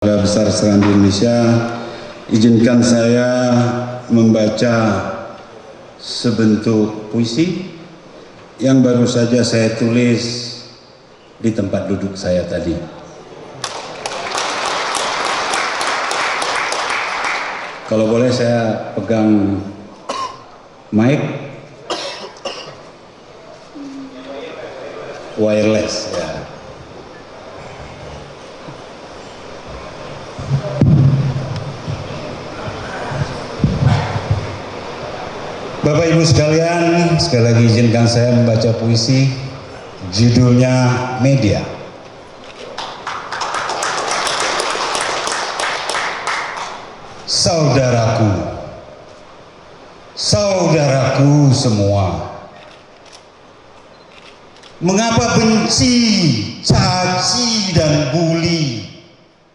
Keluarga Besar Serambi Indonesia, izinkan saya membaca sebentuk puisi yang baru saja saya tulis di tempat duduk saya tadi. Kalau boleh saya pegang mic wireless ya. Bapak Ibu sekalian, sekali lagi izinkan saya membaca puisi, judulnya Media. Saudaraku, saudaraku semua, mengapa benci, caci dan buli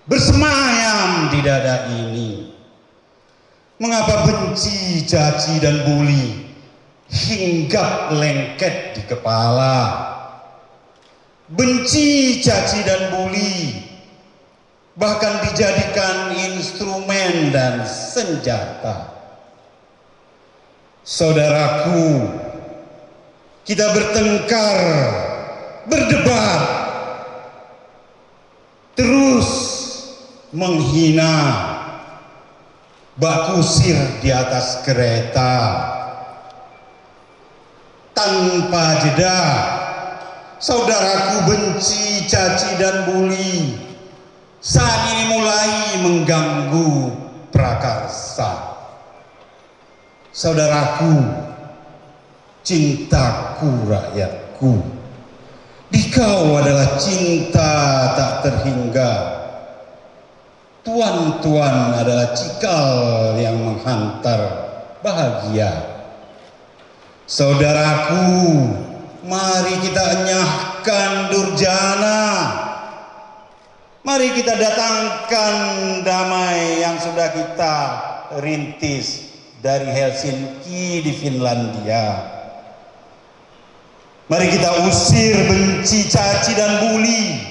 bersemayam di dada ini? Mengapa benci, caci dan buli hinggap lengket di kepala? Benci, caci dan buli bahkan dijadikan instrumen dan senjata. Saudaraku, kita bertengkar, berdebat, terus menghina, bak kusir di atas kereta tanpa jeda. Saudaraku benci, caci dan buli saat ini mulai mengganggu prakarsa. Saudaraku, cintaku rakyatku, dikau adalah cinta tak terhingga. Tuan-tuan adalah cikal yang menghantar bahagia. Saudaraku, mari kita enyahkan durjana. Mari kita datangkan damai yang sudah kita rintis dari Helsinki di Finlandia. Mari kita usir benci, caci dan buli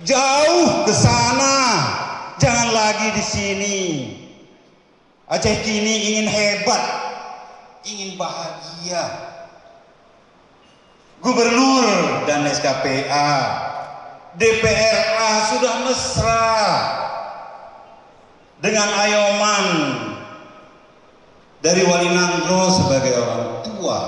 jauh ke sana. Jangan lagi di sini. Aceh kini ingin hebat, ingin bahagia. Gubernur dan SKPA, DPRA sudah mesra dengan ayoman dari Wali Nangro sebagai orang tua.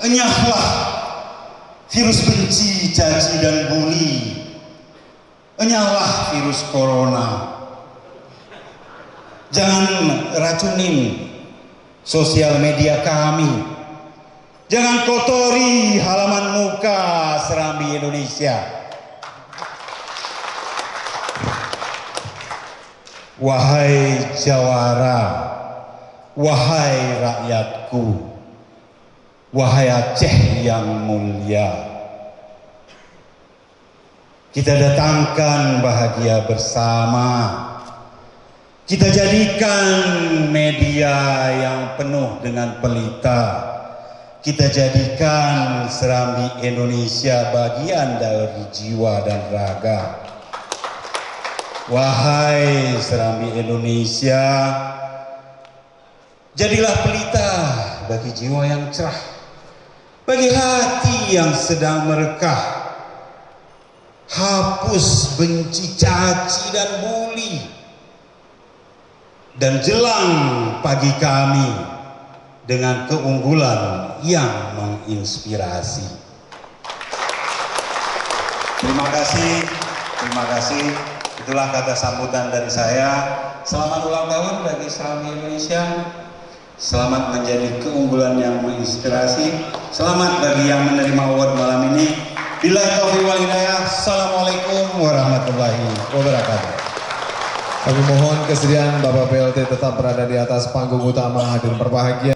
Enyahlah virus benci, caci dan buli. Enyahlah virus corona. Jangan racunin sosial media kami. Jangan kotori halaman muka Serambi Indonesia. Wahai jawara, wahai rakyatku, wahai Aceh yang mulia, kita datangkan bahagia bersama. Kita jadikan media yang penuh dengan pelita. Kita jadikan Serambi Indonesia bagian dari jiwa dan raga. Wahai Serambi Indonesia, jadilah pelita bagi jiwa yang cerah, bagi hati yang sedang merekah. Hapus benci, caci dan buli, dan jelang pagi kami dengan keunggulan yang menginspirasi. Terima kasih. Itulah kata sambutan dari saya. Selamat ulang tahun bagi Serambi Indonesia. Selamat menjadi keunggulan yang menginspirasi. Selamat bagi yang menerima award malam ini. Billahi taufiq wal hidayah. Assalamualaikum warahmatullahi wabarakatuh. Kami mohon kesediaan Bapak PLT tetap berada di atas panggung utama, hadir berbahagia.